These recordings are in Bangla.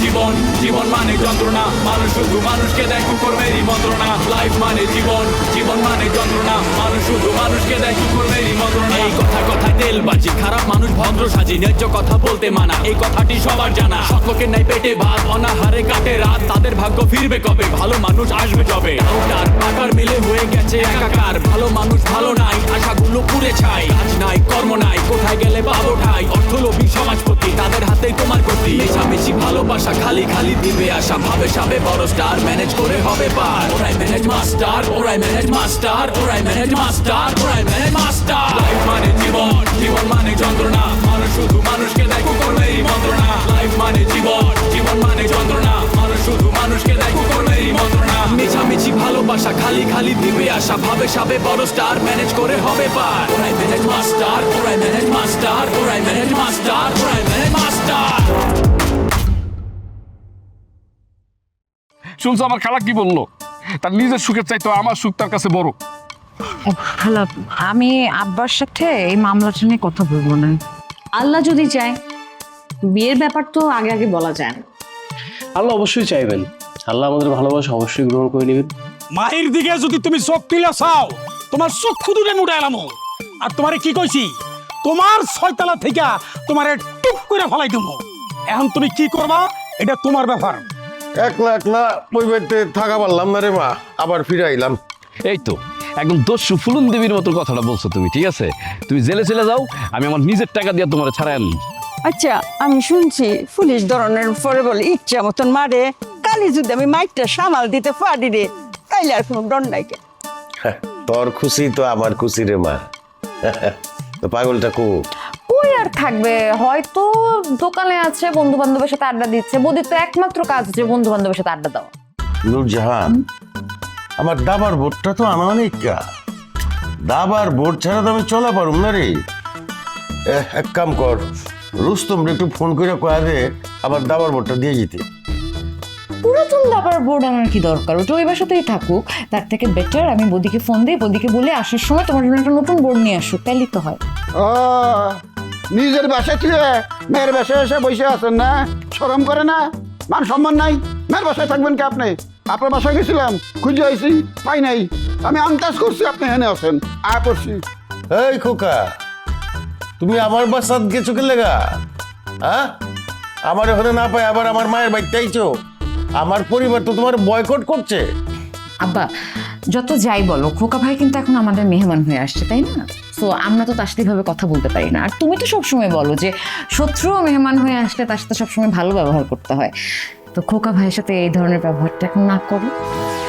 জীবন, জীবন মানে যন্ত্রণা, মানুষ শুধু মানুষকে দেয় কুকর্মেরই মন্ত্রণা। লাইফ মানে জীবন, জীবন মানে যন্ত্রণা, মানুষ শুধু মানুষকে দেয় কুকর্মেরই মন্ত্রণা। এই কথায় তেলবাজি, খারাপ মানুষ ভদ্র সাজি, ন্যায্য কথা বলতে মানা, এই কথাটি সবার জানা। সকলের নাই পেটে ভাত, অনাহারে কাটে রাত, তাদের ভাগ্য ফিরবে কবে, ভালো মানুষ আসবে যবে। ডাউটার পাকার মিলে হয়ে গেছে একাকার, ভালো মানুষ ভালো নাই, আশাগুলো পুড়ে ছাই। কাজ নাই, কর্ম নাই, কোথায় গেলে পাবো ঠাই, অর্থলোভী সমাজপতি, তাদের হাতেই তোমার গতি। মেশামেশি ভালোবাসা, খালি খালি দিবে আশা, ভাবে সাবে বড় স্টার, ম্যানেজ করে হবে পার। ওরাই ম্যানেজ মাস্টার, ওরাই ম্যানেজ মাস্টার, ওরাই ম্যানেজ মাস্টার, ওরাই ম্যানেজ মাস্টার। লাইফ মানে জীবন, জীবন মানে যন্ত্রণা, মানুষ শুধু মানুষকে দেয় কুকর্মেরই মন্ত্রণা। লাইফ মানে জীবন, জীবন মানে যন্ত্রণা, মানুষ শুধু মানুষকে দেয় কুকর্মেরই মন্ত্রণা। মেশামেশি ভালোবাসা, খালি খালি দিবে আশা, ভাবে সাবে বড় স্টার, ম্যানেজ করে হবে পার। ওরাই ম্যানেজ মাস্টার, ওরাই ম্যানেজ মাস্টার, ওরাই ম্যানেজ মাস্টার, ওরাই ম্যানেজ মাস্টার। শুনছো আমার খালা কি বললো? তার নিজের সুখের চাইতো আমার সুখ তার কাছে বড়। হ্যালো, আমি আব্বার সাথে এই মামলাটা নিয়ে কথা বলবো না। আল্লাহ যদি চায়, বিয়ের ব্যাপার তো আগে আগে বলা যায় না। আল্লাহ অবশ্যই চাইবেন, আল্লাহ আমাদের ভালোবাসা অবশ্যই গ্রহণ করে নেবেন। মায়ের দিকে যদি তুমি চোখ তুলে চাও, তোমার চোখ খুদুরে মুড়ে এলাম। আর তোমারে কি কইছি, তোমার ছয়তলা থেকে তোমারে টুক করে ফেলাই দেবো। এখন তুমি কি করবা, এটা তোমার ব্যাপার। একলা একলা পরিবারতে থাকা পারলাম না রে মা, আবার ফিরে আইলাম। এই তো একদম দস্যু ফুলুন দেবীর মতো কথাটা বলছো তুমি, ঠিক আছে? তুমি জেলে চলে যাও, আমি আমার নিজের টাকা দিয়ে তোমার ছাড়াই আনি। আচ্ছা, আমি শুনছি পুলিশ ধরনের পরে বলে ইচ্ছা মতন মারে, কালি যদি আমি মাইকটা সামাল দিতে পারি রে, তাইলে আর কোনো ডর নাই। তোর খুশি তো আমার খুশি রে মা। তো পাগলটা কো ওই আর থাকবে, হয়তো দোকানে আছে, বন্ধু বান্ধবের সাথে আড্ডা দিচ্ছে। বদির তো একমাত্র কাজ হচ্ছে বন্ধু বান্ধবের সাথে আড্ডা দেওয়া। নূরজাহান, আমার দাবার বোর্ডটা তো আনা অনেক কা, দাবার বোর্ড ছাড়া তো আমি চলা পারুম না রে। এক কাম কর, রুস্তম একটু ফোন করে কয়া দে আমার দাবার বোর্ডটা দিয়ে যেতে। পুরাতন দাবার বোর্ড আমার কি দরকার, ওটা ওই বাসাতেই থাকুক। তার থেকে বেটার আমি বদিকে ফোন দিই, বদিকে বলে আসার সময় তোমার জন্য একটা নতুন বোর্ড নিয়ে আসুক, তাইলেই তো হয়। ও, নিজের বাসায় থেকে মেয়ের বাসায় এসে বসে আছেন না? শরম করে না? মান সম্মান নাই? মেয়ের বাসায় থাকবেন কি আপনি? আপনার বাসায় গেছিলাম, খুঁজে আইছি, পাই নাই। আমি আন্দাজ করছি আপনি এখানে আছেন, আয় পড়ছি। এই খোকা, তুমি আমার বাসাত গেছো কে লেগা? হ্যাঁ, আমার ওখানে না পাই আবার আমার মায়ের বাড়িতে আইছো। আমার পরিবার তো তোমার বয়কট করছে। আব্বা যত যাই বলো, খোকা ভাই কিন্তু এখন আমাদের মেহমান হয়ে আসছে, তাই না? তো আমরা তো তার সাথে এইভাবে কথা বলতে পারি না। আর তুমি তো সবসময় বলো যে শত্রু মেহমান হয়ে আসলে তার সাথে সবসময় ভালো ব্যবহার করতে হয়। তো খোকা ভাইয়ের সাথে এই ধরনের ব্যবহারটা এখন না করো।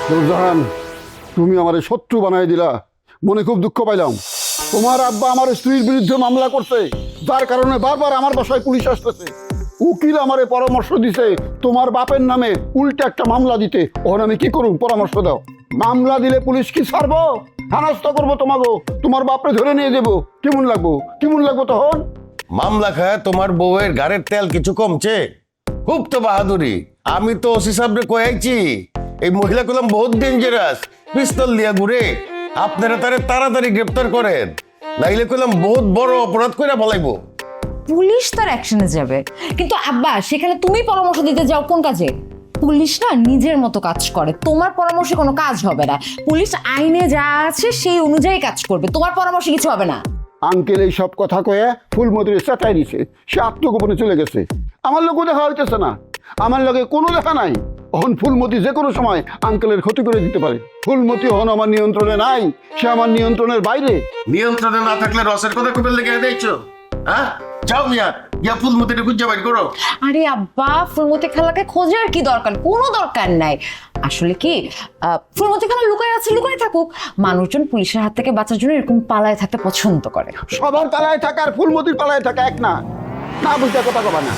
নূরজাহান, তুমি আমার শত্রু বানাই দিলা, মনে খুব দুঃখ পাইলাম। তোমার আব্বা আমার স্ত্রীর বিরুদ্ধে মামলা করছে, যার কারণে বারবার আমার বাসায় পুলিশ আসতেছে। উকিল আমারে পরামর্শ দিছে তোমার বাপের নামে উল্টে একটা মামলা দিতে। ওখানে আমি কি করুন, পরামর্শ দাও। মামলা দিলে পুলিশ কি ছাড়বো? হেনস্থা করবো তোমাকে, তোমার বাপরে ধরে নিয়ে যাবো। কেমন লাগবো, কেমন লাগবো তখন? মামলা খায় তোমার বউয়ের গাড়ির তেল কিছু কমছে? খুব তো বাহাদুরি। আমি তো ওসি সাহেবরে কয়েছি এই মহিলা কলম বহুত ডেঞ্জারাস, পিস্তল দিয়া ঘুরে। আপনারা তারে তাড়াতাড়ি গ্রেপ্তার করেন, নাইলে কলম বহুত বড় অপরাধ করে বলাইবো। পুলিশ তার অ্যাকশনে যাবে, কিন্তু আব্বা সেখানে তুমি পরামর্শ দিতে যাও কোন কাজে? পুলিশ না নিজের মতো কাজ করে, তোমার পরামর্শে কোনো কাজ হবে না। পুলিশ আইনে যা আছে সেই অনুযায়ী কাজ করবে, তোমার পরামর্শে কিছু হবে না। আঙ্কেল এই সব কথা কয়ে ফুলমতির চেতাই দিছে, সে আত্মগোপনে চলে গেছে। আমার লোকও দেখা হইতেছে না, আমার লগে কোনো দেখা নাই। অহন ফুলমতি যে কোনো সময় আঙ্কেলের ক্ষতি করে দিতে পারে। ফুলমতি অহন আমার নিয়ন্ত্রণে নাই, সে আমার নিয়ন্ত্রণের বাইরে। নিয়ন্ত্রণে না থাকলে রসের কথা কবে লেগে দেখছো? হ্যাঁ, যাও মিয়া, গিয়া ফুলমতিটা খুঁজে বাইর করো। আরে আব্বা, ফুলমতি খালাকে খোঁজার কি দরকার? কোনো দরকার নাই। আসলে কি ফুলমতি খালা লুকায় আছে, লুকায় থাকুক। মানুষজন পুলিশের হাত থেকে বাঁচার জন্য এরকম পালায় থাকতে পছন্দ করে। সবার পালায় থাকা আর ফুলমতির পালায় থাকা এক না, না বুঝতে কথা কবা না।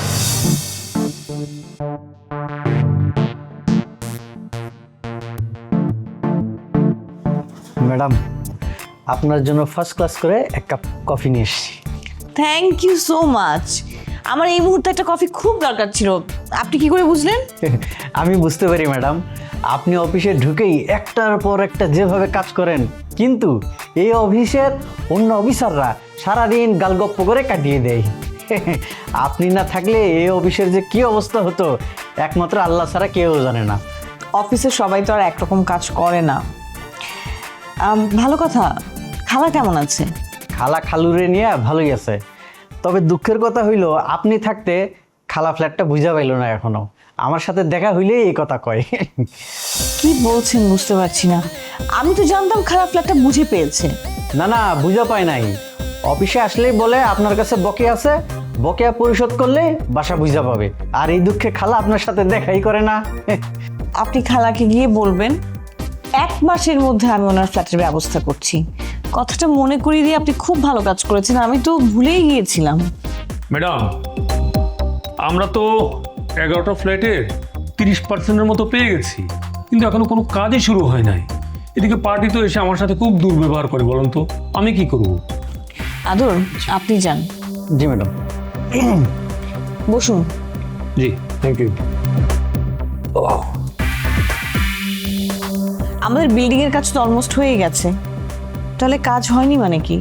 ম্যাডাম, আপনার জন্য ফার্স্ট ক্লাস করে এক কাপ কফি নিয়ে এসেছি। Thank you so much. আমার এই মুহূর্তে একটা কফি খুব দরকার ছিল। আপনি কি করে বুঝলেন? আমি বুঝতে পারি ম্যাডাম, আপনি অফিসে ঢুকেই একটার পর একটা যেভাবে কাজ করেন, কিন্তু এই অফিসের অন্য অফিসাররা সারাদিন গালগপ্প করে কাটিয়ে দেয়। আপনি না থাকলে এই অফিসের যে কি অবস্থা হতো একমাত্র আল্লাহ ছাড়া কেউ জানে না। অফিসে সবাই তো আর একরকম কাজ করে না। ভালো কথা, খালা কেমন আছে? খালা খালুরে নিয়ে ভালোই আছে, তবে দুঃখের কথা হইল আপনি থাকতে খালা ফ্ল্যাটটা বুঝা পাইল না এখনো। আমার সাথে দেখা হইলে এই কথা কয়। কি বলছেন বুঝতে পারছি না। আমি তো জানতাম খালা ফ্ল্যাটটা বুঝে পেয়েছে। না না, বুঝা পায় নাই। অফিসে আসলেই বলে আপনার কাছে বকেয়া আছে, বকেয়া পরিশোধ করলে বাসা বুঝা পাবে। আর এই দুঃখে খালা আপনার সাথে দেখাই করে না। আপনি খালাকে গিয়ে বলবেন 1 মাসের মধ্যে আমি ওনার ফ্ল্যাটের ব্যবস্থা করছি। কথাটা মনে করিয়ে দিয়ে আপনি খুব ভালো কাজ করেছেন, আমি তো ভুলেই গিয়েছিলাম। ম্যাডাম, আমরা তো 11টা ফ্ল্যাটের 30% মতো পেয়ে গেছি, কিন্তু এখনো কোনো কাজই শুরু হয় নাই। এদিকে পার্টি তো এসে আমার সাথে খুব দুর্ব্যবহার করে, বলুন তো আমি কি করব? আদর, আপনি যান। জি ম্যাডাম। বসুন। জি, থ্যাংক ইউ। আমাদের বিল্ডিং এর কাজ তো অলমোস্ট হয়ে গেছে, তাহলে কাজ হয়নি মানে কি?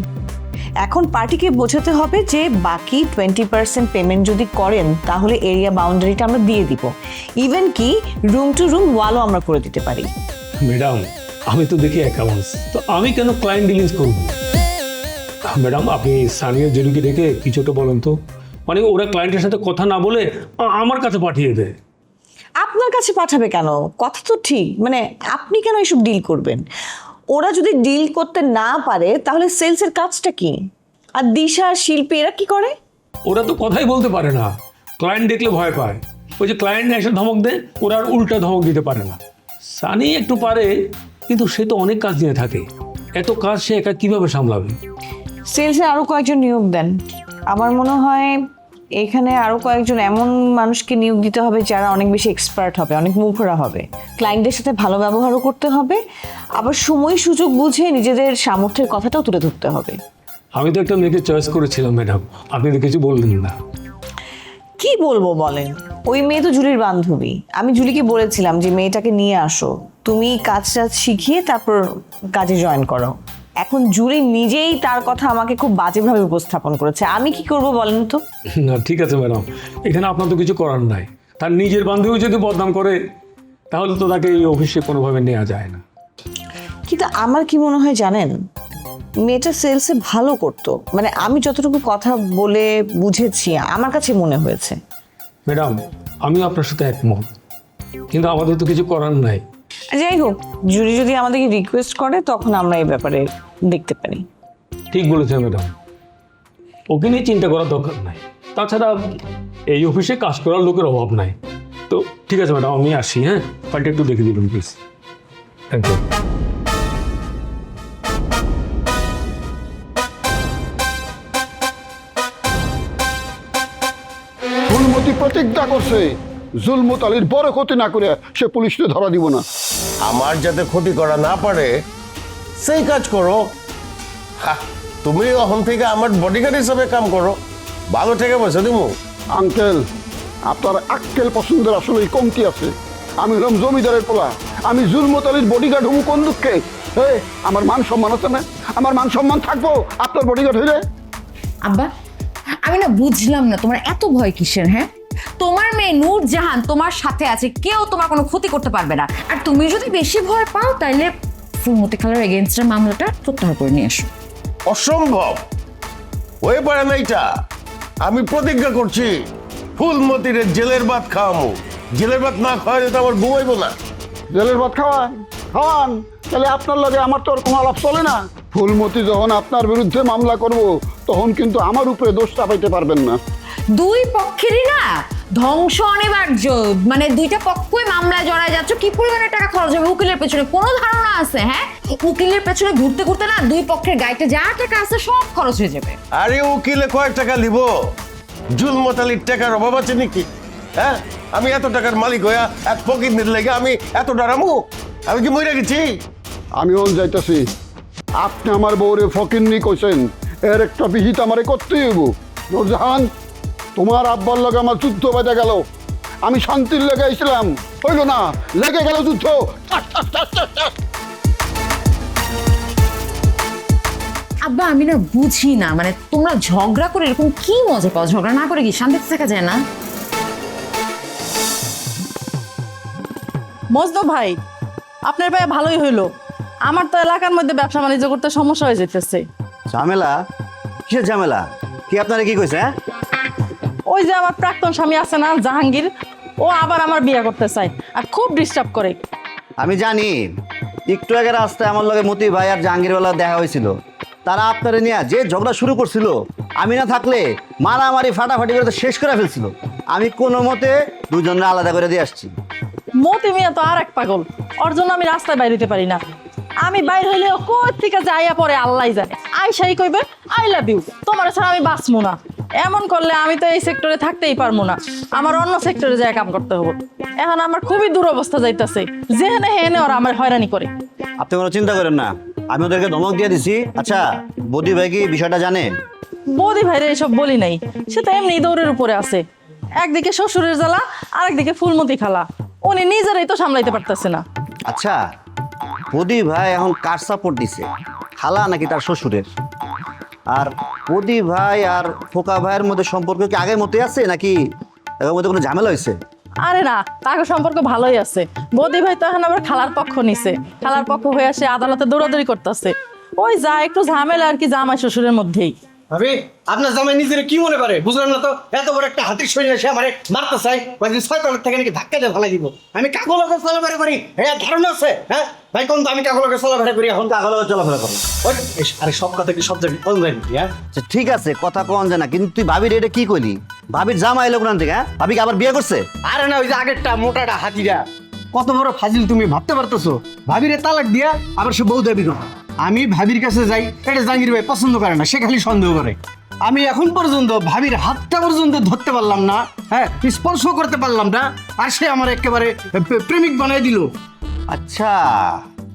এখন পার্টিকে বোঝাতে হবে যে বাকি 20% পেমেন্ট যদি করেন তাহলে এরিয়া বাউন্ডারিটা আমরা দিয়ে দিব। ইভেন কি রুম টু রুম ওয়ালও আমরা করে দিতে পারি। ম্যাডাম, আমি তো দেখি অ্যাকাউন্টস, তো আমি কেন ক্লায়েন্ট ডিলিংস করব? ম্যাডাম, আপনি সানিয়া জেরুকে ডেকে কিছুটা বলেন তো, মানে ওরা ক্লায়েন্টের সাথে কথা না বলে আমার কাছে পাঠিয়ে দেয়। আপনার কাছে পাঠাবে কেন? কথা তো ঠিক, মানে আপনি কেন এসব ডিল করবেন? ওরা যদি ডিল করতে না পারে তাহলে সেলসের কাজটা কি? আর দিশা শিল্পী এরা কি করে? ওরা তো কথাই বলতে পারে না, ক্লায়েন্ট দেখলে ভয় পায়। ওই যে ক্লায়েন্ট এসে ধমক দেয়, ওরা আর উল্টা ধমক দিতে পারে না। সানি একটু পারে, কিন্তু সে তো অনেক কাজ নিয়ে থাকে, এত কাজ সে একা কিভাবে সামলাবে? সেলসে আরো কয়েকজন নিয়োগ দেন। আমার মনে হয় এখানে আরো কয়েকজন এমন মানুষকে নিয়োগ দিতে হবে যারা অনেক বেশি এক্সপার্ট হবে, অনেক মুখরা হবে। ক্লায়েন্টদের সাথে ভালো ব্যবহারও করতে হবে, আবার সময় সুযোগ বুঝে নিজেদের সামর্থ্যের কথাটাও তুলে ধরতে হবে। আমি তো একটা মেয়েকে চয়েস করেছিলাম ম্যাডাম, আপনি তো কিছু বললেন না। কি বলবো বলেন, ওই মেয়ে তো জুলির বান্ধবী। আমি জুলিকে বলেছিলাম যে মেয়েটাকে নিয়ে আসো, তুমি কাজ শিখিয়ে তারপর কাজে জয়েন করো। এখন জুলি নিজেই তার কথা আমাকে খুব বাজেভাবে উপস্থাপন করেছে, আমি কি করব বলেন তো? না ঠিক আছে ম্যাডাম, এখানে আপনার তো কিছু করার নাই। তার নিজের বান্ধবী যদি বদনাম করে তাহলে তো তাকে এই অফিসে কোনোভাবে নেওয়া যায় না। কিন্তু আমার কি মনে হয় জানেন, মেয়েটা সেলসে ভালো করতো, মানে আমি যতটুকু কথা বলে বুঝেছি আমার কাছে মনে হয়েছে। ম্যাডাম, আমি আপনার সাথে একমত, কিন্তু আমাদের তো কিছু করার নাই। যাই হোক, জুরি যদি আমাদেরকে রিকোয়েস্ট করে তখন আমরা এই ব্যাপারে দেখতে পারি। ঠিক বলেছেন ম্যাডাম, ওকে নিয়ে চিন্তা করার দরকার নাই। তাছাড়া এই অফিসে কাজ করার লোকের অভাব নাই। তো ঠিক আছে ম্যাডাম, আমি আসি। হ্যাঁ, ফাইলটা একটু দেখে দিবেন প্লিজ। Thank you. ফুলমতি প্রতিজ্ঞা করছে জুলমত আলীর বড় ক্ষতি না করে সে পুলিশকে ধরা দিব না। আমার যাতে ক্ষতি করা না পারে সেই কাজ করো। তুমি এখন থেকে আমার বডিগার্ড হিসাবে কাম করো, ভালো থেকে বসে তুমি। আঙ্কেল, আপনার আক্কেল পছন্দের আসলেই কমতি আছে। আমি হলাম জমিদারের পোলা, আমি জুলমত আলীর বডিগার্ড হবো কোন দুঃখে? আমার মান সম্মান আছে না? আমার মান সম্মান থাকবো আপনার বডিগার্ড হইলে? আব্বা, আমি না বুঝলাম না তোমার এত ভয় কিসের? হ্যাঁ, তোমার মেয়ে নূরজাহান তোমার সাথে আছে, কেউ তোমার কোনো ক্ষতি করতে পারবে না। আর তুমি যদি বেশি ভয় পাও তাইলে ফুলমতি খালার এগেইনস্টের মামলাটা প্রত্যাহার করে নিয়ে এসো। অসম্ভব, হয়ে পারে না এটা। আমি প্রতিজ্ঞা করছি ফুলমতির জেলের ভাত খাওয়াবো। জেলের ভাত না খাওয়ালে তো আমার ঘুমাইবো না। জেলের ভাত খাওয়ান খাওয়ান, তাহলে আপনার লগে আমার তো আর কোনো আলাপ চলে না। ফুলমতি যখন আপনার বিরুদ্ধে মামলা করব তখন কিন্তু আমার উপরে দোষ চাপাইতে পারবেন না। দুই পক্ষেরই না ধ্বংস অনিবার্য, মানে দুইটা পক্ষই মামলায় জড়ায় যাচ্ছ। কি পরিমাণে টাকা খরচ হবে উকিলের পেছনে কোনো ধারণা আছে? হ্যাঁ, উকিলের পেছনে ঘুরতে ঘুরতে না দুই পক্ষের গাইতে যা টাকা আছে সব খরচ হয়ে যাবে। আরে উকিলে কয়েক টাকা নিব? জুলমত আলীর টাকার অভাব আছে নাকি? হ্যাঁ, আমি এত টাকার মালিক হইয়া এক ফকির নিতে লেগে আমি এত ডরামু? আমি কি মরে গেছি? আমিও যাইতেছি। আপনি আমার বউরে ফকিন্নি কইছেন, এর একটা বিহিত আমারে করতেই হইব। নূরজাহান, তোমার আব্বার লগে আমার যুদ্ধ বেঁধে গেল, আমি শান্তির লেগে আইছিলাম, হইল না, লেগে গেল যুদ্ধ। আব্বা, আমি না বুঝি না, মানে তোমরা ঝগড়া করে এরকম কি মজা পাও? ঝগড়া না করে কি শান্তিতে থাকা যায় না? মজনু ভাই, আপনার ভাই ভালোই হইলো। আমার তো এলাকার মধ্যে ব্যবসা বাণিজ্য করতে সমস্যা হয়ে যেতেছে। ঝামেলা? কিসের ঝামেলা? কি আপনারা কি কইছে? হ্যাঁ, ওই যে আমার প্রাক্তন স্বামী আছে না জাহাঙ্গীর, ও আবার আমার বিয়ে করতে চায় আর খুব ডিস্টার্ব করে। আমি জানি, একটু আগে রাস্তায় আমার লগে মতি ভাই আর জাহাঙ্গীরওয়ালা দেখা হয়েছিল। তারা আপনারে নিয়ে যে ঝগড়া শুরু করছিল, আমি না থাকলে মারামারি ফাটাফাটি করে তো শেষ করে ফেলছিল। আমি কোনো মতে দুজনে আলাদা করে দিয়ে আসছি। মতি মিয়া তো আর এক পাগল, ওর জন্য আমি রাস্তায় বাইরে হইতে পারি না। আমি বাইর হইলেও কোথা থেকে যাইয়া পরে আল্লাহ জানে। আইসাই কইবে আই লাভ ইউ, তোমার ছাড়া আমি বাঁচবো না। এমন করলে আমি তো এই সেক্টরে থাকতেই পারবো না, আমার অন্য সেক্টরে যাই কাম করতে হবে। এখন আমার খুবই দুরবস্থা যাইতেছে, যেখানে হেনে ওরা আমার হয়রানি করে। আপনি কোনো চিন্তা করেন না, আমি ওদেরকে ধমক দিয়ে দিছি। আচ্ছা, বদি ভাই কি বিষয়টা জানে? বৌদি ভাইরে এসব বলি নাই, সে তো এমনি দৌড়ের উপরে আছে। একদিকে শ্বশুরের জ্বালা, আরেকদিকে ফুলমতি খালা, উনি নিজেরাই তো সামলাইতে পারতেছে না। আচ্ছা, বদি ভাই এখন কার সাপোর্ট দিছে, খালা নাকি তার শ্বশুরের? আর বদি ভাই আর ফোকা ভাইয়ের মধ্যে সম্পর্ক কি আগের মতোই আছে নাকি এর মধ্যে কোনো ঝামেলা হয়েছে? আরে না, তাকে সম্পর্ক ভালোই আছে। বৌদি ভাই তো এখন আবার খালার পক্ষ নিছে, খালার পক্ষ হয়ে আসে আদালতে দৌড়াদৌড়ি করতেছে। ওই যা একটু ঝামেলা আর কি জামাই শ্বশুরের মধ্যেই। ভাবি, আপনার জামাই নিজের কি মনে করে বুঝলাম না তো। এত বড় একটা হাতির শরীরে সে আমারে মারতে চাই, কয়েকদিন 6 তলার থেকে নাকি ধাক্কা দিয়ে ফেলাই দিব। আমি কাগলকে চলাফেরা করি, হ্যাঁ ধারণা আছে? হ্যাঁ ভাই, কোন তো আমি কাগলকে চলাফেরা করি, এখন কাগলকে চলাফেরা করি। আরে সব কথা কি সব জায়গায় কোন যায় নাকি? হ্যাঁ ঠিক আছে, কথা কন যায় না, কিন্তু তুই ভাবির এটা কি কইলি? ভাবির জামাই এলো কোন থেকে? হ্যাঁ, ভাবি কি আবার বিয়ে করছে? আরে না, ওই যে আগেরটা মোটাটা হাতিটা। কত বড় ফাজিল তুমি ভাবতে পারতেছো? ভাবিরে তালাক দিয়া আবার সে বউ দেবি। আমি ভাবির কাছে যাই, এটা জাহাঙ্গীর ভাই পছন্দ করে না, সে খালি সন্দেহ করে। আমি এখন পর্যন্ত ভাবির হাতটা পর্যন্ত ধরতে পারলাম না, হ্যাঁ স্পর্শ করতে পারলাম না, আর সে আমার একেবারে প্রেমিক বানাই দিল। আচ্ছা,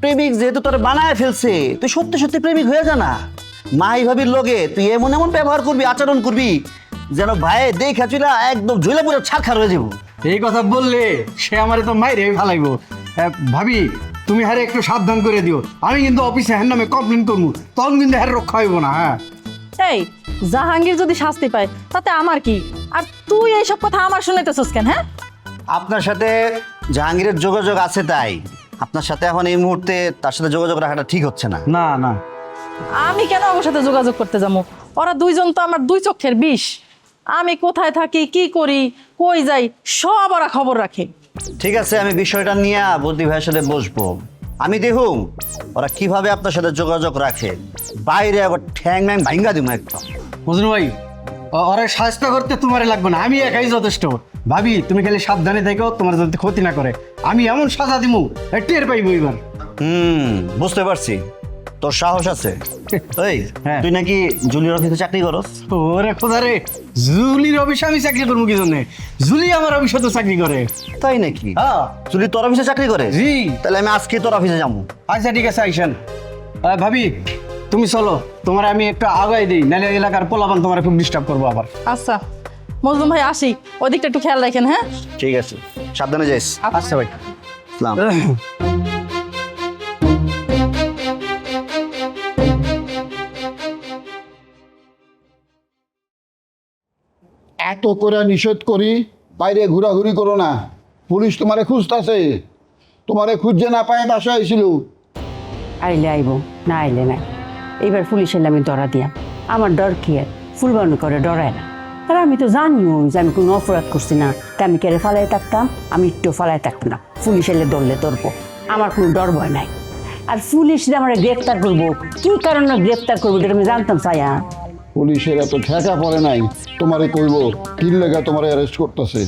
প্রেমিক যেহেতু তোর বানায় ফেলছে, তুই সত্যি সত্যি প্রেমিক হয়ে যা না। মাই ভাবির লগে তুই এমন এমন ব্যবহার করবি, আচরণ করবি, যেন ভাই দেখা চুলা একদম ঝুলে পুরো ছাড়খার হয়ে যাবো। এই কথা বললে সে আমার তো মাইরে ফালাইবো। ভাবি, তুমি হারে একটু সাবধান করে দিও, আমি কিন্তু অফিসে হ্যার নামে কমপ্লেন করবো, তখন কিন্তু হ্যার রক্ষা হইব না। হ্যাঁ এই জাহাঙ্গীর যদি শাস্তি পায় তাতে আমার কি? আর তুই এইসব কথা আমার শুনাইতেছস কেন? হ্যাঁ, আপনার সাথে জাহাঙ্গীরের যোগাযোগ আছে, তাই আপনার সাথে এখন এই মুহূর্তে তার সাথে যোগাযোগ রাখাটা ঠিক হচ্ছে না। না না, আমি কেন ওর সাথে যোগাযোগ করতে যাবো? ওরা দুইজন তো আমার দুই চোখের বিষ। আমি কোথায় থাকি, কি করি, কই যাই, সব ওরা খবর রাখে। ঠিক আছে, আমি বিষয়টা নিয়ে বদি ভাইয়ের সাথে বসবো। আমি দেখুন ওরা কিভাবে আপনার সাথে যোগাযোগ রাখে, বাইরে আবার ঠ্যাং ম্যাং ভাঙ্গা দিব একদম। মজনু ভাই, ওরা সাহায্য করতে তোমারে লাগবে না, আমি একাই যথেষ্ট। ভাবি, তুমি খালি সাবধানে থেকো, তোমার যাতে ক্ষতি না করে। আমি এমন সাজা দিমু টের পাইবো এবার। বুঝতে পারছি, তোর সাহস আছে। এই, তুই নাকি জুলির অফিসে চাকরি করস? ওরে খোদা রে, জুলির অফিসে আমি চাকরি করবো কি জন্য? জুলি আমার অফিসে তো চাকরি করে। তাই নাকি? হ্যাঁ, জুলি তোর অফিসে চাকরি করে? জি। তাহলে আমি আজকে তোর অফিসে যাবো। আচ্ছা ঠিক আছে, আইসেন। ভাবি, তুমি চলো, তোমার আমি একটু আগাই দিই, নাহলে এলাকার পোলাপান তোমার খুব ডিস্টার্ব করবো আবার। আচ্ছা মজলুম ভাই, আসি, ওদিকটা একটু খেয়াল রাখেন। হ্যাঁ ঠিক আছে, সাবধানে যাইস। আচ্ছা ভাই, সালাম। এত করে নিষেধ করি বাইরে ঘোরাঘুরি করো না, পুলিশ তোমারে খুঁজতেছে, তোমারে খুঁজে না পায় বাসায় আইছিল। আইলে আইব, না আইলে নাই। এইবার পুলিশ এলে আমি ধরা দিয়াম। আমার ডর কি আর? ফুলবানু করে ডরায় না। আর আমি তো জানিও যে আমি কোনো অপরাধ করছি না, তা আমি কেড়ে ফালাই থাকতাম? আমি একটু ফালাই থাকতাম না। পুলিশ এলে ধরলে ধরবো, আমার কোনো ডর ভয় নাই। আর পুলিশ যে আমার গ্রেপ্তার করবো, কি কারণে গ্রেপ্তার করবো এটা আমি জানতাম চাইয়া। পুলিশের এত ঠেকা পড়ে নাই, তোমারে কইবো কি লেগা তোমারে অ্যারেস্ট করতেছে।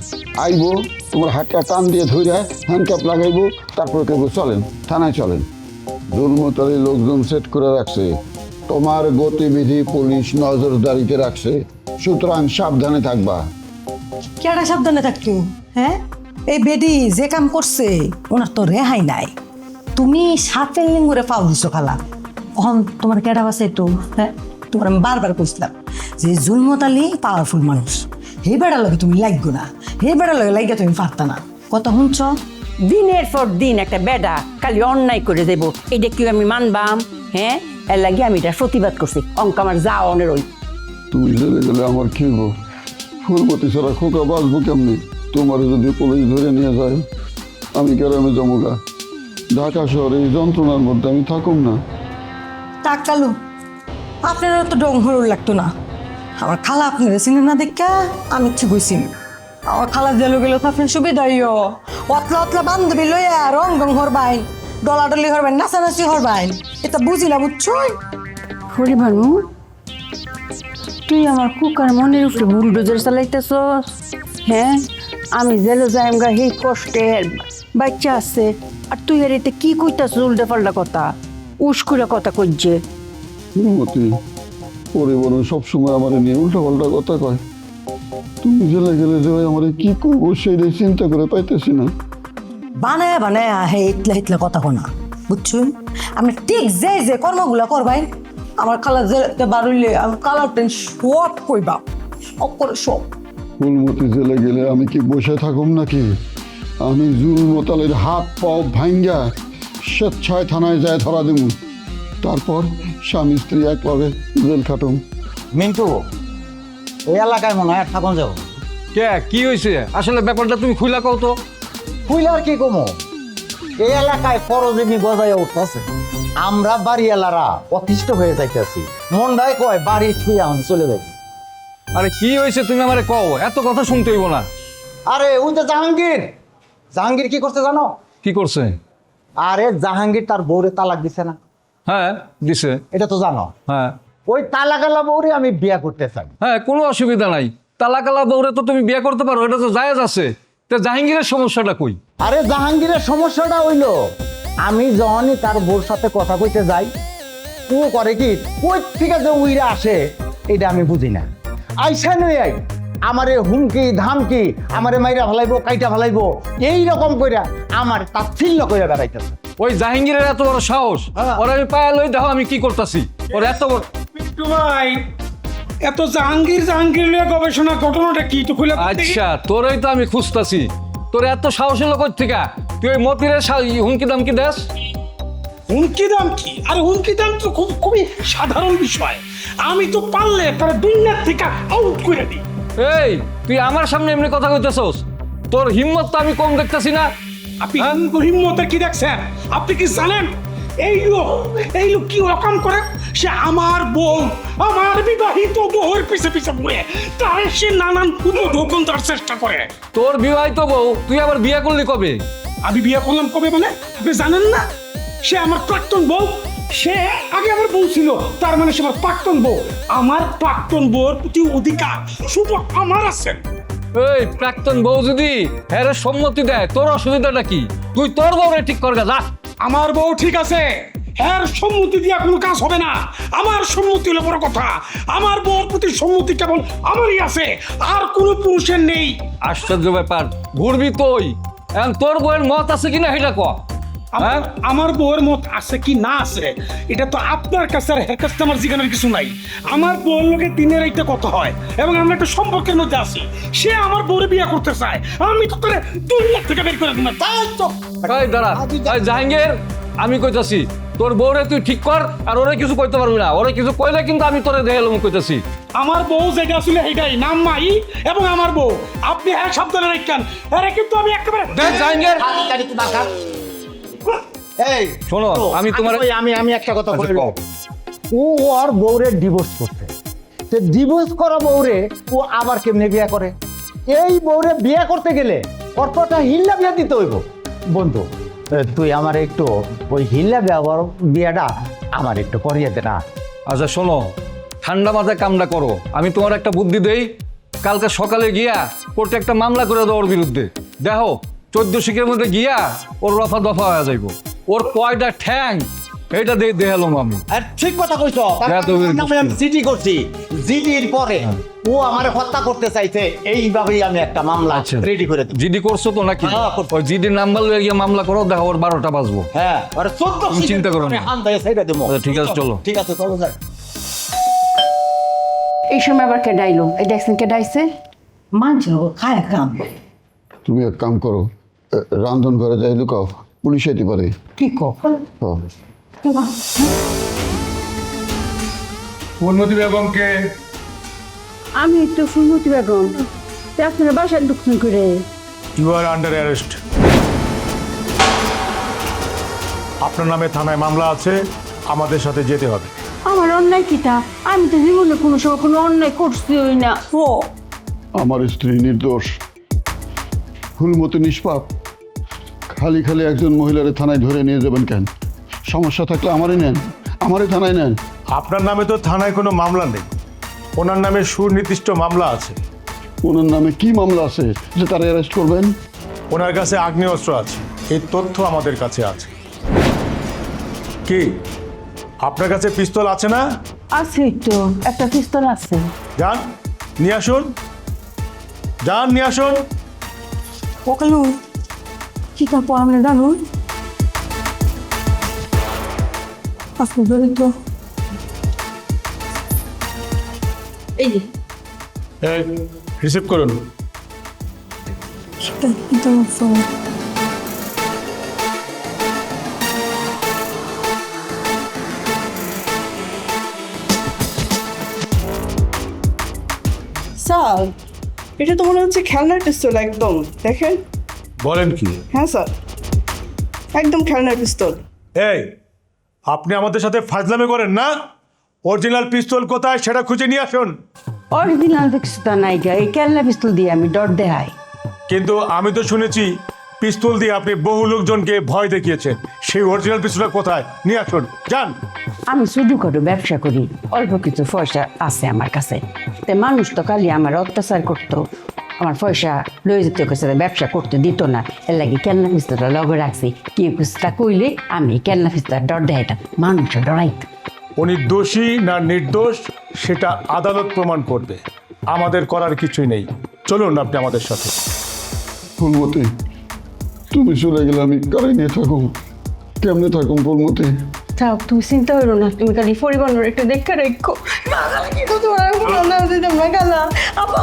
আইবো, তোমার হাতটা টান দিয়ে ধইরা হ্যান্ডকাপ লাগাইবো, তারপরে কইবো চলেন থানায় চলেন। দুর্মতারি লোকজন সেট করে রাখছে, তোমার গতিবিধি পুলিশ নজরদারিতে রাখছে, সুতরাং সাবধানে থাকবা। কেডা সাবধানে থাকতো? হ্যাঁ, এই বেডি যে কাম করছে ওনার তো রেহাই নাই। তুমি সাথে লিঙ্গুরে পাও দিছো খালা, এখন তোমার কেডা আছে তো? হ্যাঁ, তোমার আমি বারবার কইছিলাম যে জুলমত আলী পাওয়ারফুল মানুষ, হে বেড়া লগে তুমি লাগবো না, হে বেড়া লগে লাগিয়া তুমি পারতা না। কত শুনছ? দিনের পর দিন একটা বেডা খালি অন্যায় করে দেব, এটা কি আমি মানবাম? হ্যাঁ, এর লাগে আমি এটা প্রতিবাদ করছি। অঙ্ক আমার যা অনের ওই। তুমি জেলে গেলে আমার কি হবো? ফুলমতি ছাড়া খোকা বাঁচবো কেমনি? তোমার যদি পুলিশ ধরে নিয়ে যায় আমি গ্রামে জমুগা। ঢাকা শহরে এই যন্ত্রণার মধ্যে আমি থাকুম না। টাকালু আপনারও তো ডং হরুর লাগতো না। আমার খালা আপনারা চিনে না দেখা আমি ইচ্ছে কইছি আমার খালা জেলো গেল তো আপনার সুবিধাইও অতলা অতলা বান্ধবী লইয়া রং রং হরবাইন ডলাডলি হরবাইন নাচানাচি হরবাইন এটা বুঝি না বুঝছো। হরিভানু, তুই আমার কুকার মনের উপরে বুলডোজার চালাইতেছ। হ্যাঁ, আমি জেলে যাইমগা সেই কষ্টের বাচ্চা আছে, আর তুই আর এতে কি কইতাছ উল্টা পাল্টা কথা, উস্কুরা কথা কইছে। মতি পরিবর্তন সবসময় আমার নিয়ে উল্টা পাল্টা কথা কয়। তুমি জেলে গেলে যে আমার কি করবো সেইটাই চিন্তা করে পাইতেছি না। বানায় বানায় হে ইতলা ইতলা কথা কোনা বুঝছুন। আপনি ঠিক যে যে কর্মগুলা করবাই আমার খালা জেলে বাড়ুইলে আমি কালার টেন সব কইবা, সব করে সব। ফুলমতি জেলে গেলে আমি কি বসে থাকুম নাকি? আমি জুলমতালের হাত পাও ভাঙ্গা স্বেচ্ছায় থানায় যায় ধরা দেব, তারপর স্বামী স্ত্রী একভাবে জেল খাটুম। মিন্টু, এই এলাকায় মনে হয় থাকুন যাও। কে কি হয়েছে আসলে ব্যাপারটা তুমি খুইলা কও তো। আর কি কমো, এই এলাকায় পরজীবী গজায় উঠতেছে। আমরা বাড়িওয়ালারা অতিষ্ঠ হয়ে যাইতেছি। মনটাই কয় বাড়ি ছুঁয়ে আমি চলে যাই। আরে কি হয়েছে তুমি আমারে কও, এত কথা শুনতে হইব না। আরে ওই তো জাহাঙ্গীর। জাহাঙ্গীর কি করতে জানো? কি করছে? আরে জাহাঙ্গীর তার বউরে তালাক দিছে না? হ্যাঁ দিছে। এটা তো জানো? হ্যাঁ। ওই তালাকালা বউরে আমি বিয়ে করতে চাই। হ্যাঁ, কোনো অসুবিধা নাই। তালাকালা বউরে তো তুমি বিয়ে করতে পারো, এটা তো জায়েজ আছে। তা জাহাঙ্গীরের সমস্যাটা কই? আরে জাহাঙ্গীরের সমস্যাটা হইলো, আমি যখনই তার বউর সাথে কথা কইতে যাই, ও করে কি কই থেকে যে উইরা আসে এটা আমি বুঝি না। আইসা নই আই আমারে হুমকি ধামকি, আমারে মাইরা ফেলাইবো, কাইটা ফেলাইবো, এইরকম কইরা আমার তাচ্ছিল্য কইরা বেড়াইতেছে। ওই জাহাঙ্গীরের এত বড় সাহস, ওরা আমি পায়া লই দেখো আমি কি করতেছি। ওর এত বড়। মিন্টু ভাই, এত জাহাঙ্গীর জাহাঙ্গীর নিয়ে গবেষণা, ঘটনাটা কি তো খুলে? আচ্ছা, তোরই তো আমি খুঁজতাছি। তোর এত সাহস হলো কই থেকে? তুই ওই মতিরে হুমকি দামকি দেস? হুমকি দাম কি? আরে হুমকি দাম তো খুবই সাধারণ বিষয়। আমি তো পারলে তার দুনিয়ার থেকে আউট করে দিই। এই তুই আমার সামনে এমনি কথা কইতেছস? তোর হিম্মত তো আমি কম দেখতেছি না। আপনি হিম্মতের কি দেখছেন? আপনি কি জানেন এই লোক কি রকম করে? সে আমার বউ, আমার বিবাহিত বউয়ের পিছে পিছে ঘুরে তার সে নানান উপঢৌকন দেওয়ার চেষ্টা করে। তোর বিবাহিত বউ, তুই আবার বিয়ে করলি কবে? আমি বিয়ে করলাম কবে মানে আপনি জানেন না? সে আমার প্রাক্তন বউ। সে আগে আমার বউ ছিল, তার মানে সে আমার প্রাক্তন বউ। আমার প্রাক্তন বউর প্রতি অধিকার শুধু আমার আছে। এই প্রাক্তন বউ যদি হ্যাঁ সম্মতি দেয়, তোর অসুবিধাটা কি? তুই তোর বউরে ঠিক কর যা। আমার বউ ঠিক আছে, হ্যাঁ সম্মতি দিয়া কোনো কাজ হবে না। আমার সম্মতি হলো বড় কথা। আমার বউর প্রতি সম্মতি কেবল আমারই আছে, আর কোনো পুরুষের নেই। আশ্চর্য ব্যাপার, ঘুরবি তুই। এখন তোর বউয়ের মত আছে কিনা সেটা ক। আমার বউয়ের মত আছে কি না আছে এটা তো আপনার কাছে আর হের কাছে আমার জিজ্ঞাসার কিছু নাই। আমার বউর লোকে দিনের একটা কথা হয় এবং আমরা একটা সম্পর্কের মধ্যে আছি। সে আমার বউরে বিয়ে করতে চায়, আমি তো তোরে দুনিয়া থেকে বের করে দিলাম। তাই তো দাঁড়া, জাহাঙ্গীর আমি কইতাছি তোর বউরে তুই ঠিক কর, আর ওরে কিছু কইতে পারবি না। ওরে কিছু কইলে কিন্তু আমি তোরে দেখে এলাম কইতাছি। আমার বউ যেটা ছিল সেটাই নাম মাই এবং আমার বউ। আপনি এক সাবধানে রাখেন, আরে কিন্তু আমি একেবারে দেখ জাহাঙ্গীর, এই শোনো আমি তোমার আমি একটা কথা বলি। ও ওর বউরে ডিভোর্স করতে, সে ডিভোর্স করা বউরে ও আবার কেমনে বিয়ে করে? এই বউরে বিয়ে করতে গেলে কতটা হিল্লা বিয়ে দিতে হইব। বন্ধু তুই আমার একটু ওই হিল্লা বিয়েটা আমার একটু করিয়ে দে না। আচ্ছা শোনো, ঠান্ডা মাথায় কামটা করো। আমি তোমার একটা বুদ্ধি দেই, কালকে সকালে গিয়া কোর্টে একটা মামলা করে দাও ওর বিরুদ্ধে। দেখো 14 শিখের মধ্যে গিয়া ওর রফা দফা হয়ে যাইব। ওর কয়টা ঠ্যাং এইটা দেখালাম আমি। আর ঠিক কথা কইছো, আমি জিডি করছি। জিডির পরে ও আমারে হত্যা করতে চাইছে, এইভাবেই আমি একটা মামলা রেডি করে দেব। জিডি করছো তো নাকি? ওই জিডির নাম্বার লয়ে গিয়ে মামলা করো, দেখো ওর 12টা বাজবো। হ্যাঁ, আরে 14 চিন্তা করো না। ঠিক আছে চলো। ঠিক আছে চলো যাই। এই সময় আবার কে ডাইলো? এই দেখছেন কে ডাইছে? মানছে খায় কাম। তুমি এক কাম করো, রান্ধন ঘরে যাই লুকাও, পুলিশ আইতে পারে। কি কো? ফুলমতি বেগমকে? আমি তো ফুলমতি বেগম। আপনারা বাসায় ঢুকছেন করে? You are under arrest. আপনার নামে থানায় মামলা আছে, আমাদের সাথে যেতে হবে। আমার অন্যায় কিটা? আমি তো জীবনে কোনো সময় কোনো অন্যায় করছি হই না। ও আমার স্ত্রী নির্দোষ, ফুলমতি নিষ্পাপ। খালি খালি একজন মহিলারে থানায় ধরে নিয়ে যাবেন কেন? সমস্যা থাকলে আমারই নেন, আমারই থানায় নেন। আপনার নামে তো থানায় কোনো মামলা নেই, ওনার নামে সুনির্দিষ্ট মামলা আছে। ওনার নামে কি মামলা আছে যে তারা অ্যারেস্ট করবেন? ওনার কাছে আগ্নেয়াস্ত্র আছে, এই তথ্য আমাদের কাছে আছে। কি আপনার কাছে পিস্তল আছে না? আছে তো, একটা পিস্তল আছে। যান নিয়ে আসুন, যান নিয়ে আসুন। ওকালু কি কাপড় আমরা জানো আপনি ধরে তো এই যে এই রিসিভ করুন। সেটা কিন্তু স্যার, এটা তো মনে হচ্ছে খেলনার পিস্তল একদম, দেখেন। বলেন কি? হ্যাঁ স্যার, একদম খেলনার পিস্তল। এই আপনি আমাদের সাথে ফাজলামি করেন না? অরিজিনাল পিস্তল কোথায় সেটা খুঁজে নিয়ে আসুন। অরিজিনাল দেখছি তো নাই গা, এই কেল্লা পিস্তল দিয়ে আমি ডর দেখাই। কিন্তু আমি তো শুনেছি পিস্তল দিয়ে আপনি বহু লোকজনকে ভয় দেখিয়েছেন, সেই অরিজিনাল পিস্তলটা কোথায়? নিয়ে আসুন, যান। আমি শুধু করে ব্যবসা করি, অল্প কিছু পয়সা আছে আমার কাছে। তে মানুষ তো খালি আমার অত্যাচার করতো, আমার পয়সা লয়ে যেতে গেছে, ব্যবসা করতে দিত না। এর লাগে কেল্লা পিস্তলটা লগে রাখছি। কেউ কিছুটা কইলে আমি কেল্লা পিস্তলটা ডর দেখাইতাম, মানুষ ডরাইত। উনি দোষী না নির্দোষ সেটা আদালত প্রমাণ করবে, আমাদের করার কিছুই নেই। চলুন আপনি আমাদের সাথে। ফুলমতি, তুমি চলে গেলে আমি কারে নিয়ে থাকুম, কেমনে থাকুম ফুলমতি? তাও তুমি চিন্তা করো না, তুমি খালি পরিবার একটু দেখে রেখো। কি তো তোমার দিতাম না গালা আপা